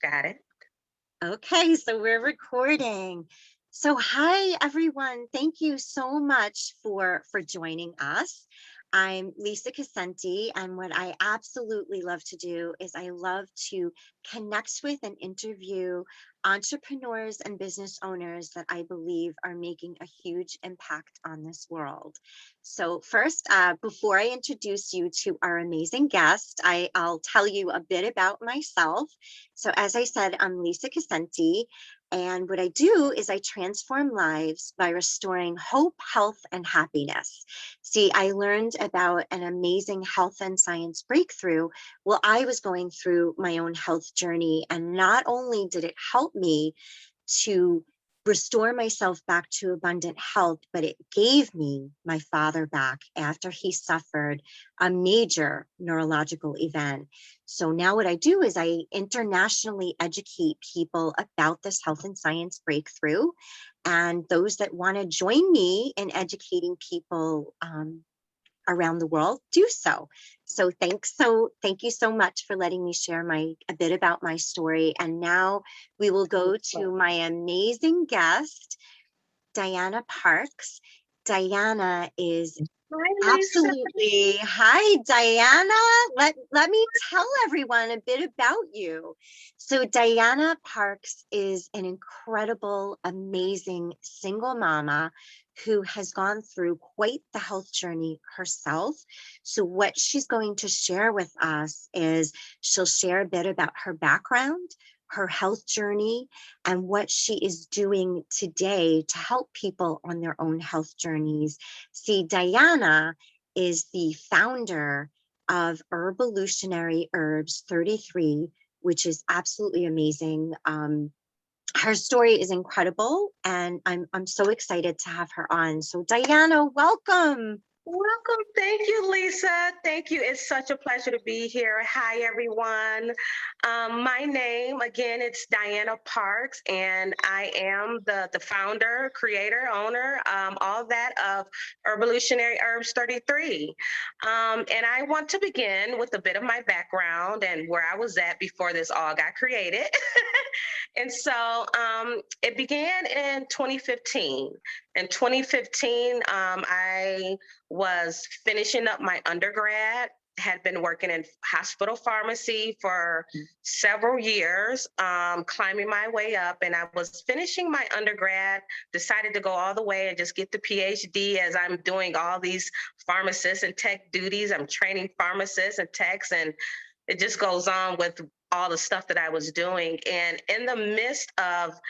Got it. Okay, so we're recording. So hi everyone. Thank you so much for joining us. I'm Lisa Casenti, and what I absolutely love to do is I love to connect with and interview entrepreneurs and business owners that I believe are making a huge impact on this world. So first, before I introduce you to our amazing guest, I'll tell you a bit about myself. So, as I said, I'm Lisa Casenti, and what I do is I transform lives by restoring hope, health, and happiness. See, I learned about an amazing health and science breakthrough while I was going through my own health journey. And not only did it help me to restore myself back to abundant health, but it gave me my father back after he suffered a major neurological event. So now what I do is I internationally educate people about this health and science breakthrough. And those that want to join me in educating people around the world do so. So thanks. So thank you so much for letting me share a bit about my story. And now we will go to my amazing guest, Diana Parks. Diana is Hi, Lisa. absolutely. Hi, Diana. Let me tell everyone a bit about you. So, Diana Parks is an incredible, amazing single mama who has gone through quite the health journey herself. So, what she's going to share with us is she'll share a bit about her background, her health journey, and what she is doing today to help people on their own health journeys. See, Diana is the founder of Herbalutionary Herbs 33, which is absolutely amazing. Her story is incredible, and I'm so excited to have her on. So, Diana, welcome. Welcome. Thank you, Lisa. Thank you. It's such a pleasure to be here. Hi, everyone. My name, again, it's Diana Parks, and I am the founder, creator, owner, all that of Herbalutionary Herbs 33. And I want to begin with a bit of my background and where I was at before this all got created. And so it began in 2015. In 2015, I was finishing up my undergrad, had been working in hospital pharmacy for several years, climbing my way up. And I was finishing my undergrad, decided to go all the way and just get the PhD as I'm doing all these pharmacists and tech duties. I'm training pharmacists and techs, and it just goes on with all the stuff that I was doing. And in the midst of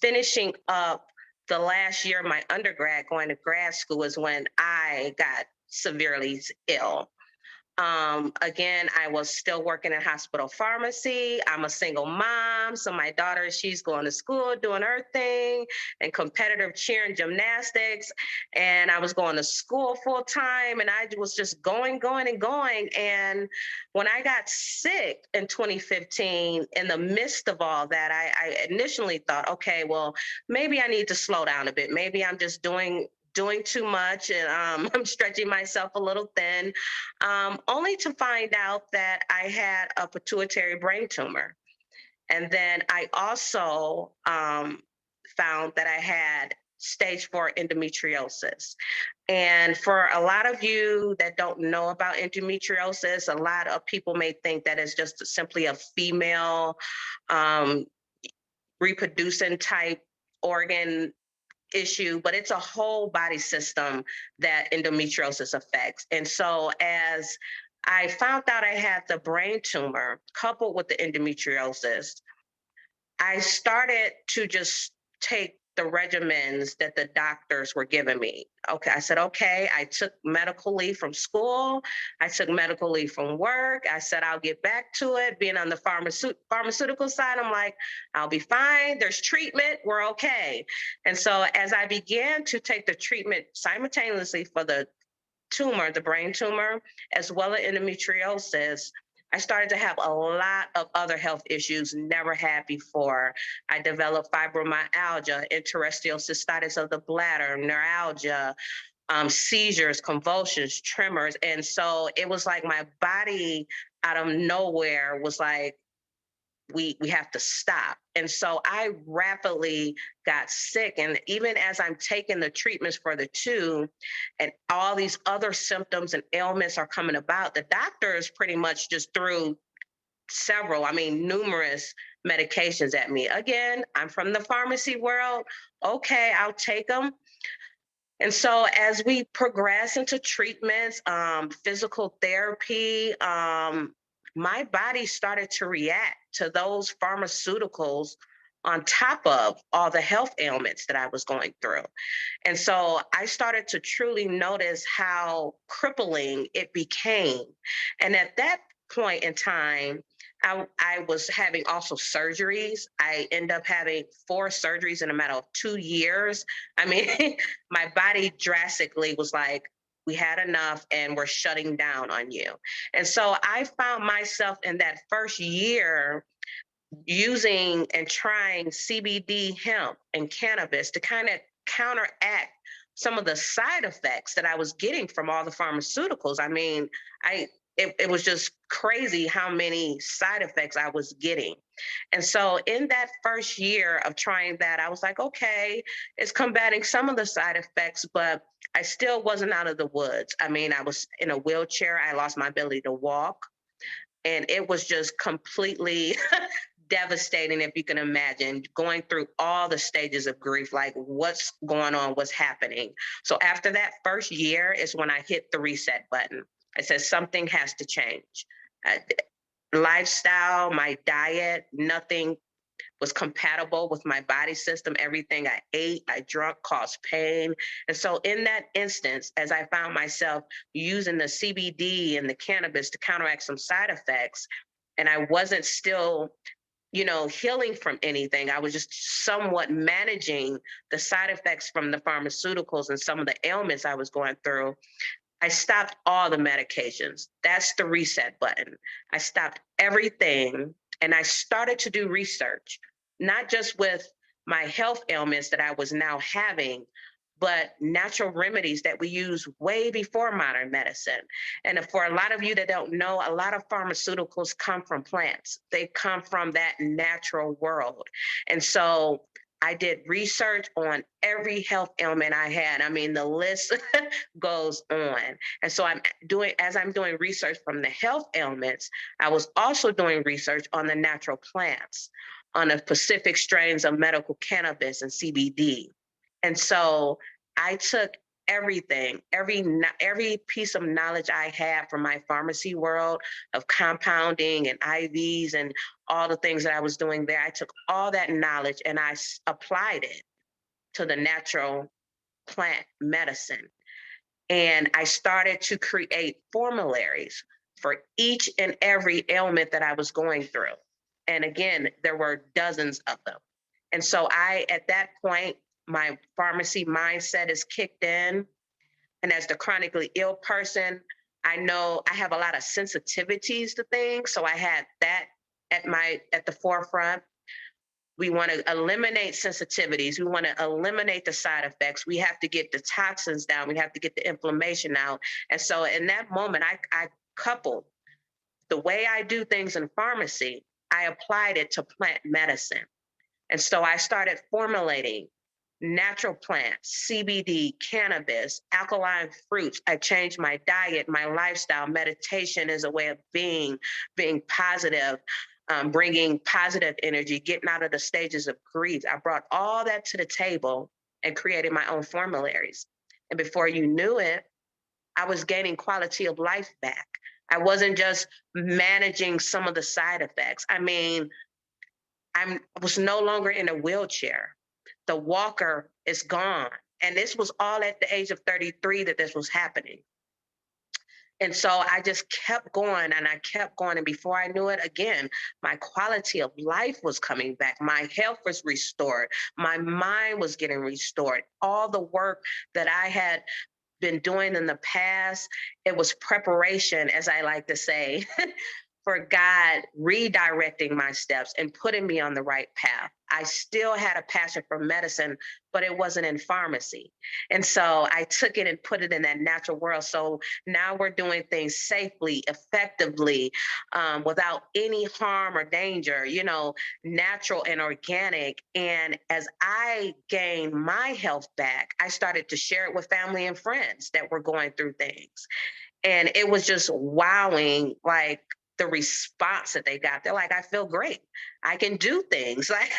finishing up the last year of my undergrad, going to grad school, is when I got severely ill. Again, I was still working in hospital pharmacy. I'm a single mom. So my daughter, she's going to school, doing her thing, and competitive cheer and gymnastics. And I was going to school full time, and I was just going and going. And when I got sick in 2015, in the midst of all that, I initially thought, okay, well, maybe I need to slow down a bit. Maybe I'm just doing too much, and I'm stretching myself a little thin, only to find out that I had a pituitary brain tumor. And then I also found that I had stage 4 endometriosis. And for a lot of you that don't know about endometriosis, a lot of people may think that it's just simply a female um, reproducing type organ issue, but it's a whole body system that endometriosis affects. And so, as I found out I had the brain tumor coupled with the endometriosis, I started to just take the regimens that the doctors were giving me. Okay, I said, okay, I took medical leave from school. I took medical leave from work. I said, I'll get back to it. Being on the pharmaceutical side, I'm like, I'll be fine. There's treatment. We're okay. And so as I began to take the treatment simultaneously for the tumor, the brain tumor, as well as endometriosis, I started to have a lot of other health issues never had before. I developed fibromyalgia, interstitial cystitis of the bladder, neuralgia, seizures, convulsions, tremors. And so it was like my body out of nowhere was like, we have to stop. And so I rapidly got sick. And even as I'm taking the treatments for the two, and all these other symptoms and ailments are coming about, the doctors pretty much just threw several, I mean, numerous medications at me. Again, I'm from the pharmacy world. Okay, I'll take them. And so as we progress into treatments, physical therapy, my body started to react to those pharmaceuticals on top of all the health ailments that I was going through. And so I started to truly notice how crippling it became. And at that point in time, I was having also surgeries. I ended up having 4 surgeries in a matter of 2 years. I mean, my body drastically was like, we had enough and we're shutting down on you. And so I found myself in that first year using and trying CBD hemp and cannabis to kind of counteract some of the side effects that I was getting from all the pharmaceuticals. I mean, it was just crazy how many side effects I was getting. And so in that first year of trying that, I was like, okay, it's combating some of the side effects, but I still wasn't out of the woods. I mean, I was in a wheelchair. I lost my ability to walk. And it was just completely devastating, if you can imagine, going through all the stages of grief, like what's going on, what's happening. So after that first year is when I hit the reset button. I said, something has to change. Uh, Lifestyle, my diet, nothing was compatible with my body system. Everything I ate, I drank caused pain. And so in that instance, as I found myself using the CBD and the cannabis to counteract some side effects, and I wasn't still, healing from anything. I was just somewhat managing the side effects from the pharmaceuticals and some of the ailments I was going through. I stopped all the medications. That's the reset button. I stopped everything and I started to do research, not just with my health ailments that I was now having, but natural remedies that we use way before modern medicine. And for a lot of you that don't know, a lot of pharmaceuticals come from plants. They come from that natural world. And so I did research on every health ailment I had. I mean, the list goes on. And so as I'm doing research from the health ailments, I was also doing research on the natural plants, on the specific strains of medical cannabis and CBD. And so I took everything, every piece of knowledge I had from my pharmacy world of compounding and IVs and all the things that I was doing there. I took all that knowledge and I applied it to the natural plant medicine. And I started to create formularies for each and every ailment that I was going through. And again, there were dozens of them. And so at that point, my pharmacy mindset is kicked in. And as the chronically ill person, I know I have a lot of sensitivities to things. So I had that at the forefront. We want to eliminate sensitivities. We want to eliminate the side effects. We have to get the toxins down. We have to get the inflammation out. And so in that moment, I coupled the way I do things in pharmacy, I applied it to plant medicine. And so I started formulating natural plants, CBD, cannabis, alkaline fruits. I changed my diet, my lifestyle. Meditation is a way of being positive, bringing positive energy, getting out of the stages of grief. I brought all that to the table and created my own formularies. And before you knew it, I was gaining quality of life back. I wasn't just managing some of the side effects. I mean, I was no longer in a wheelchair. The walker is gone. And this was all at the age of 33 that this was happening. And so I just kept going and I kept going. And before I knew it, again, my quality of life was coming back. My health was restored. My mind was getting restored. All the work that I had been doing in the past, it was preparation, as I like to say, for God redirecting my steps and putting me on the right path. I still had a passion for medicine, but it wasn't in pharmacy. And so I took it and put it in that natural world. So now we're doing things safely, effectively, without any harm or danger, natural and organic. And as I gained my health back, I started to share it with family and friends that were going through things. And it was just wowing, like the response that they got. They're like, I feel great. I can do things. Like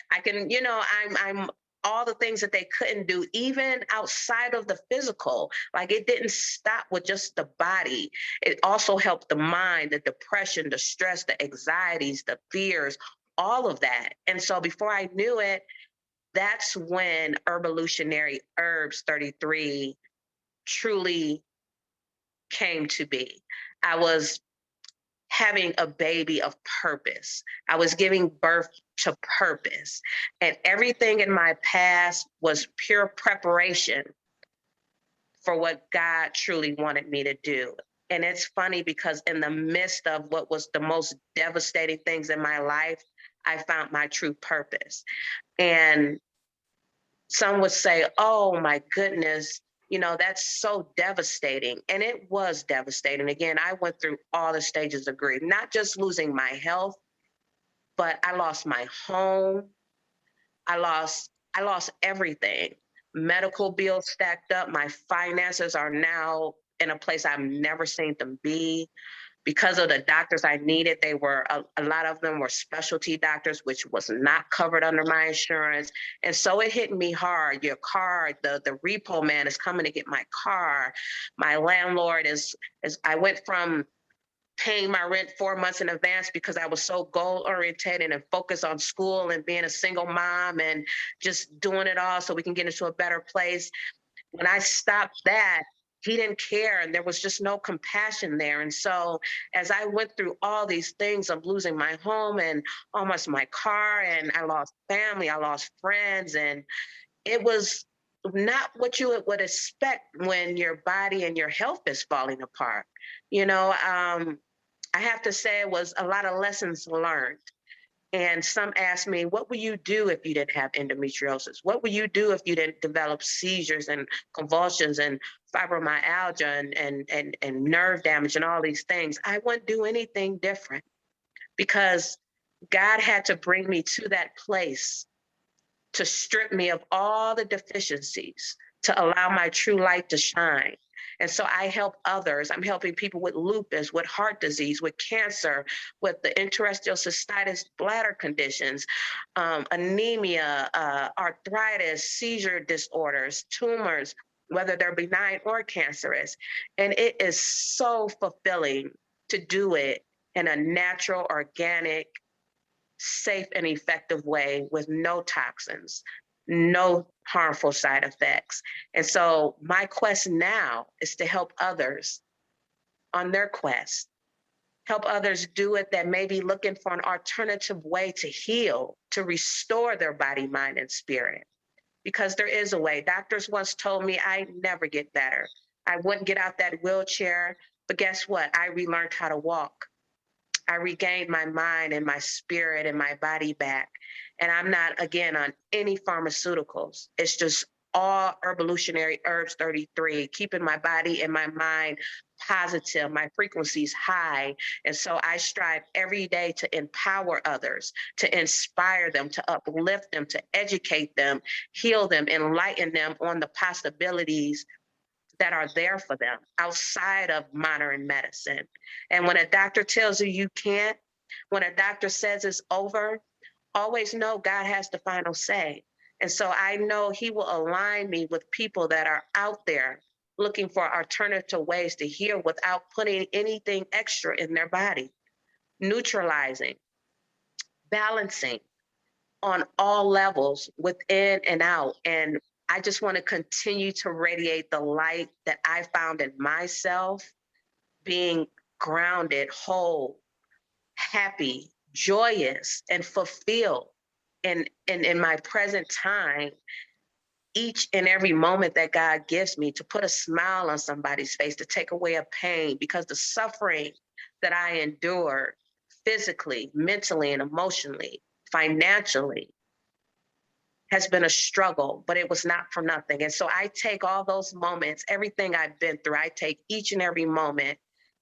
I can, I'm all the things that they couldn't do, even outside of the physical. Like it didn't stop with just the body. It also helped the mind, the depression, the stress, the anxieties, the fears, all of that. And so before I knew it, that's when Herbalutionary Herbs 33 truly came to be. I was having a baby of purpose. I was giving birth to purpose. And everything in my past was pure preparation for what God truly wanted me to do. And it's funny because in the midst of what was the most devastating things in my life, I found my true purpose. And some would say, oh my goodness, that's so devastating. And it was devastating. Again, I went through all the stages of grief, not just losing my health, but I lost my home. I lost everything. Medical bills stacked up. My finances are now in a place I've never seen them be because of the doctors I needed. They were a lot of them were specialty doctors, which was not covered under my insurance. And so it hit me hard. Your car, the repo man is coming to get my car. My landlord is I went from paying my rent 4 months in advance because I was so goal oriented and focused on school and being a single mom and just doing it all so we can get into a better place. When I stopped that, he didn't care and there was just no compassion there. And so as I went through all these things of losing my home and almost my car, and I lost family, I lost friends, and it was not what you would expect when your body and your health is falling apart. I have to say it was a lot of lessons learned. And some ask me, what would you do if you didn't have endometriosis? What would you do if you didn't develop seizures and convulsions and fibromyalgia and nerve damage and all these things? I wouldn't do anything different because God had to bring me to that place to strip me of all the deficiencies, to allow my true light to shine. And so I help others. I'm helping people with lupus, with heart disease, with cancer, with the interstitial cystitis, bladder conditions, anemia, arthritis, seizure disorders, tumors, whether they're benign or cancerous. And it is so fulfilling to do it in a natural, organic, safe and effective way with no toxins, no harmful side effects. And so my quest now is to help others on their quest, help others do it that may be looking for an alternative way to heal, to restore their body, mind, and spirit. Because there is a way. Doctors once told me I never get better. I wouldn't get out that wheelchair, but guess what? I relearned how to walk. I regained my mind and my spirit and my body back. And I'm not, again, on any pharmaceuticals. It's just all Herbalutionary Herbs 33, keeping my body and my mind positive, my frequencies high. And so I strive every day to empower others, to inspire them, to uplift them, to educate them, heal them, enlighten them on the possibilities that are there for them outside of modern medicine. And when a doctor tells you you can't, when a doctor says it's over, always know God has the final say. And so I know He will align me with people that are out there looking for alternative ways to heal without putting anything extra in their body, neutralizing, balancing on all levels within and out. And I just want to continue to radiate the light that I found in myself, being grounded, whole, happy, joyous, and fulfilled in my present time, each and every moment that God gives me to put a smile on somebody's face, to take away a pain, because the suffering that I endured physically, mentally, and emotionally, financially, has been a struggle, but it was not for nothing. And so I take all those moments, everything I've been through, I take each and every moment.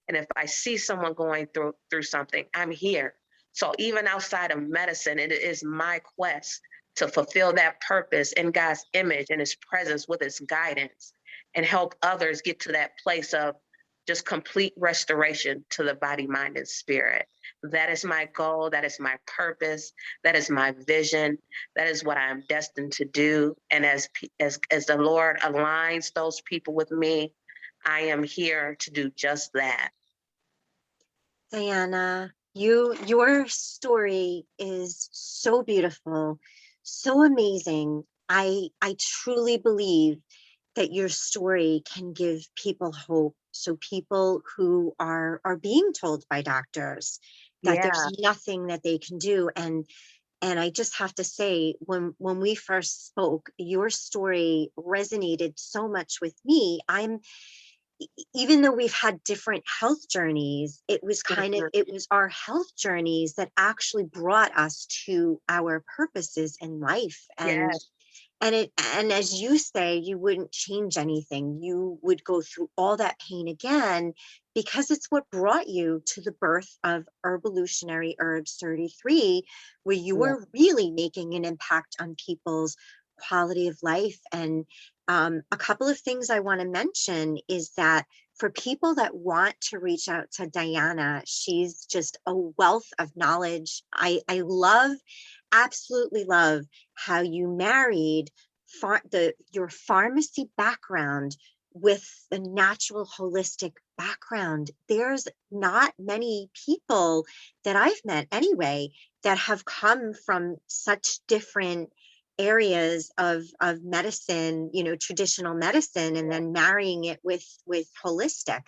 And if I see someone going through something, I'm here. So even outside of medicine, it is my quest to fulfill that purpose in God's image and his presence with his guidance and help others get to that place of just complete restoration to the body, mind, and spirit. That is my goal. That is my purpose. That is my vision. That is what I'm destined to do. And as the Lord aligns those people with me, I am here to do just that. Diana, your story is so beautiful, so amazing. I truly believe that your story can give people hope. So people who are being told by doctors that Yeah, there's nothing that they can do. And I just have to say, when we first spoke, your story resonated so much with me. Even though we've had different health journeys, mhm, it was our health journeys that actually brought us to our purposes in life. yeah, And as you say, you wouldn't change anything. You would go through all that pain again because it's what brought you to the birth of Herbalutionary Herbs 33, where you yeah, were really making an impact on people's quality of life. And a couple of things I want to mention is that for people that want to reach out to Diana, she's just a wealth of knowledge. I love, absolutely love how you married your pharmacy background with the natural holistic background. There's not many people that I've met anyway that have come from such different areas of medicine, traditional medicine, and then marrying it with holistic.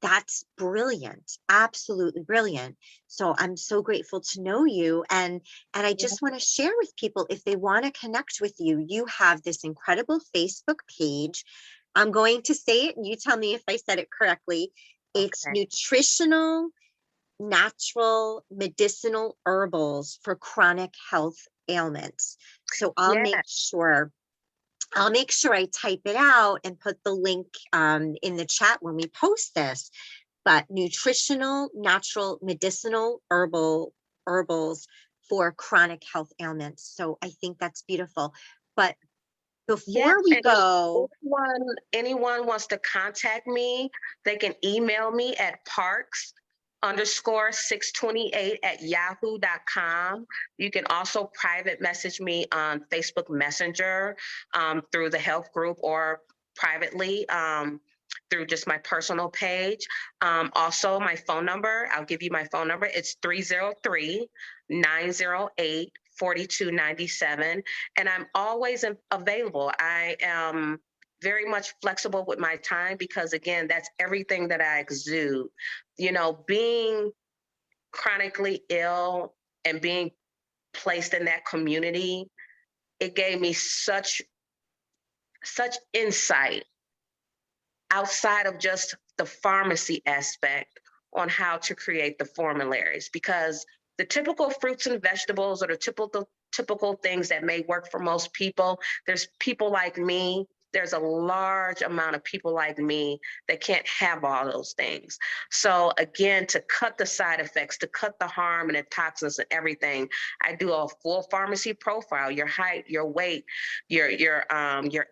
That's brilliant, absolutely brilliant. So I'm so grateful to know you. And I yeah. just want to share with people, if they want to connect with you, you have this incredible Facebook page. I'm going to say it and you tell me if I said it correctly. It's Okay. nutritional, natural, medicinal herbals for chronic health ailments. So Yeah, I'll make sure I type it out and put the link in the chat when we post this. But nutritional, natural, medicinal, herbals for chronic health ailments. So I think that's beautiful. But yeah. before we And if go, anyone wants to contact me, they can email me at parks_628 at yahoo.com. You can also private message me on Facebook Messenger through the health group or privately through just my personal page. Also, my phone number, I'll give you my phone number. It's 303-908-4297. And I'm always available. I am very much flexible with my time because, again, that's everything that I exude. Being chronically ill and being placed in that community, it gave me such insight outside of just the pharmacy aspect on how to create the formularies, because the typical fruits and vegetables or the typical things that may work for most people, there's people like me, there's a large amount of people like me that can't have all those things. So again, to cut the side effects, to cut the harm and the toxins and everything, I do a full pharmacy profile: your height, your weight, your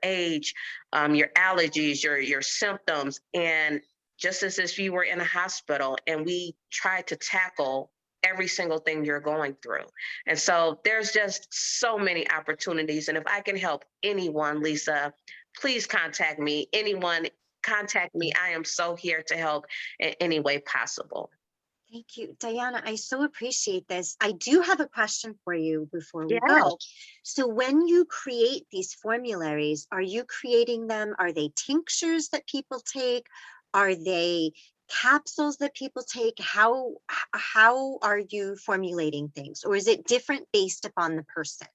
age, your allergies, your symptoms, and just as if you were in a hospital, and we try to tackle every single thing you're going through. And so there's just so many opportunities. And if I can help anyone, Lisa, please contact me. Anyone, contact me. I am so here to help in any way possible. thank you, Diana. I so appreciate this. I do have a question for you before we Yeah. go. So when you create these formularies, are you creating them? Are they tinctures that people take? Are they capsules that people take? How are you formulating things? Or is it different based upon the person?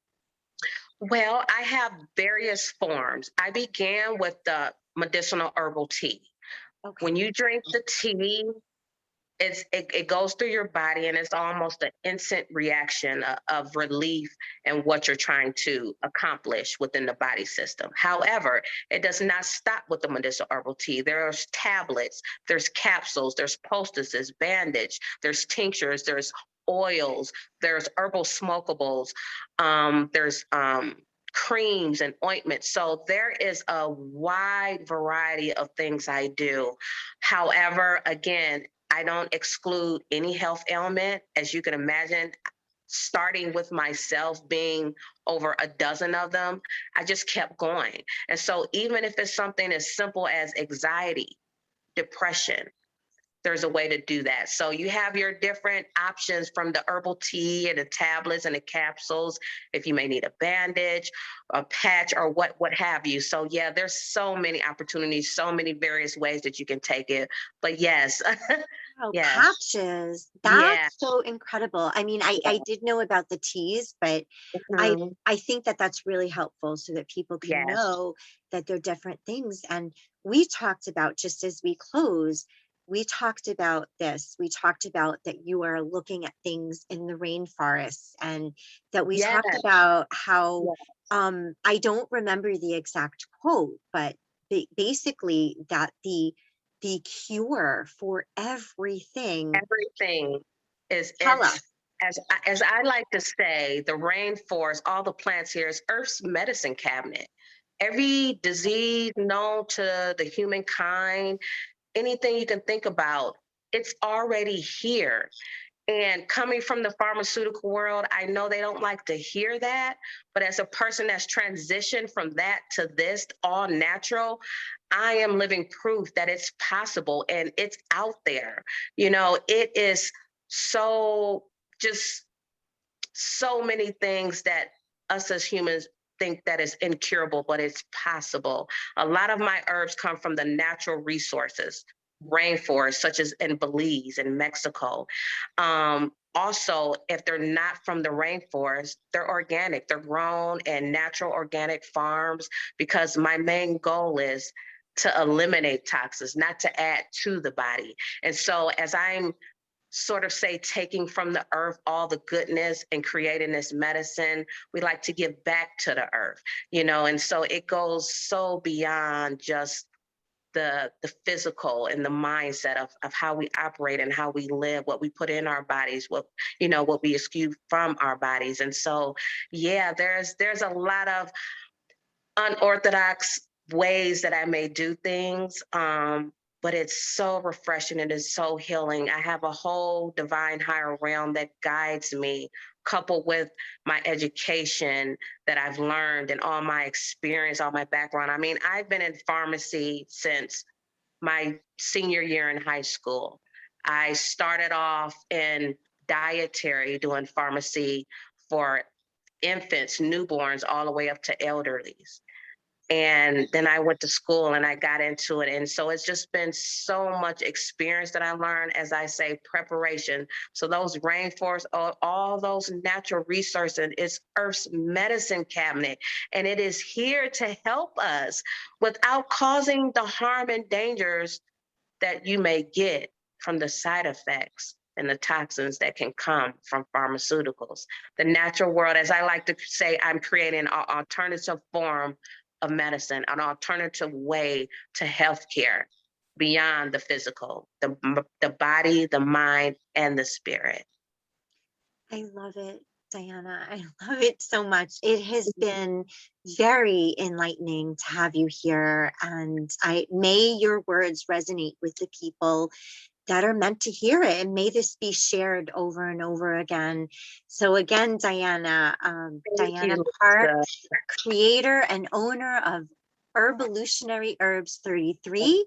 Well, I have various forms. I began with the medicinal herbal tea. Okay. When you drink the tea, it goes through your body, and it's almost an instant reaction of relief and what you're trying to accomplish within the body system. However, it does not stop with the medicinal herbal tea. There's tablets, there's capsules, there's poultices, bandage, there's tinctures, there's oils, there's herbal smokables, there's creams and ointments. So there is a wide variety of things I do. However, again, I don't exclude any health ailment. As you can imagine, starting with myself being over a dozen of them, I just kept going. And so even if it's something as simple as anxiety, depression, there's a way to do that. So you have your different options from the herbal tea and the tablets and the capsules, if you may need a bandage, a patch, or what have you. So yeah, there's so many opportunities, so many various ways that you can take it. But yes, Oh, yes, patches. yeah, That's so incredible. I mean, I yeah. did know about the teas, but I Mhm. I think that that's really helpful so that people can Yes, know that they're different things. And we talked about, just as we close, we talked about this. We talked about that you are looking at things in the rainforests, and that we yes, talked about how yes. I don't remember the exact quote, but basically that the cure for everything. Everything is Tell it's us. as I like to say, the rainforest, all the plants here is Earth's medicine cabinet. Every disease known to the humankind, anything you can think about, it's already here. And coming from the pharmaceutical world, I know they don't like to hear that. But as a person that's transitioned from that to this all natural, I am living proof that it's possible and it's out there. It is so just so many things that us as humans think that is incurable, but it's possible. A lot of my herbs come from the natural resources, rainforests, such as in Belize and Mexico. Also, if they're not from the rainforest, they're organic, they're grown in natural organic farms, because my main goal is to eliminate toxins, not to add to the body. And so, as I'm sort of say taking from the earth all the goodness and creating this medicine, we like to give back to the earth, and so it goes so beyond just the physical and the mindset of how we operate and how we live, what we put in our bodies, what we excuse from our bodies. And so yeah, there's a lot of unorthodox ways that I may do things. But it's so refreshing and it's so healing. I have a whole divine higher realm that guides me, coupled with my education that I've learned and all my experience, all my background. I mean, I've been in pharmacy since my senior year in high school. I started off in dietary doing pharmacy for infants, newborns, all the way up to elderlies. And then I went to school and I got into it. And so it's just been so much experience that I learned, as I say, preparation. So those rainforests, all those natural resources, it's Earth's medicine cabinet. And it is here to help us without causing the harm and dangers that you may get from the side effects and the toxins that can come from pharmaceuticals. The natural world, as I like to say, I'm creating an alternative form of medicine, an alternative way to healthcare beyond the physical, the body, the mind, and the spirit. I love it, Diana. I love it so much. It has been very enlightening to have you here. And I may your words resonate with the people that are meant to hear it. And may this be shared over and over again. So again, Diana, Thank Diana you, Park, Lisa. creator and owner of Herbalutionary Herbs 33.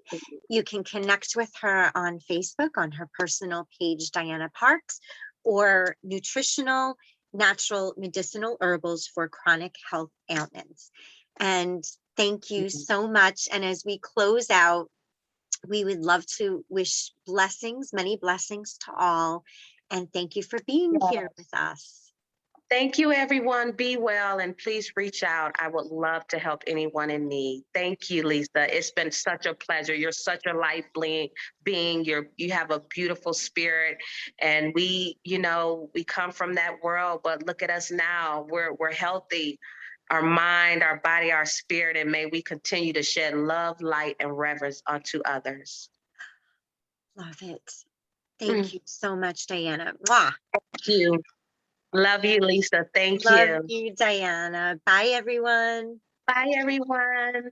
You can connect with her on Facebook on her personal page, Diana Parks, or nutritional, natural, medicinal herbals for chronic health ailments. And thank you so much. And as we close out, we would love to wish blessings, many blessings to all. And thank you for being here with us. Thank you, everyone. Be well and please reach out. I would love to help anyone in need. Thank you, Lisa. It's been such a pleasure. You're such a being. You have a beautiful spirit, and we come from that world. But look at us now. We're healthy, our mind, our body, our spirit, and may we continue to shed love, light, and reverence unto others. Love it. Mm, Thank you so much, Diana. Mwah. Thank you. Love you, Lisa. Thank Love you. you, Diana. Bye, everyone. Bye, everyone.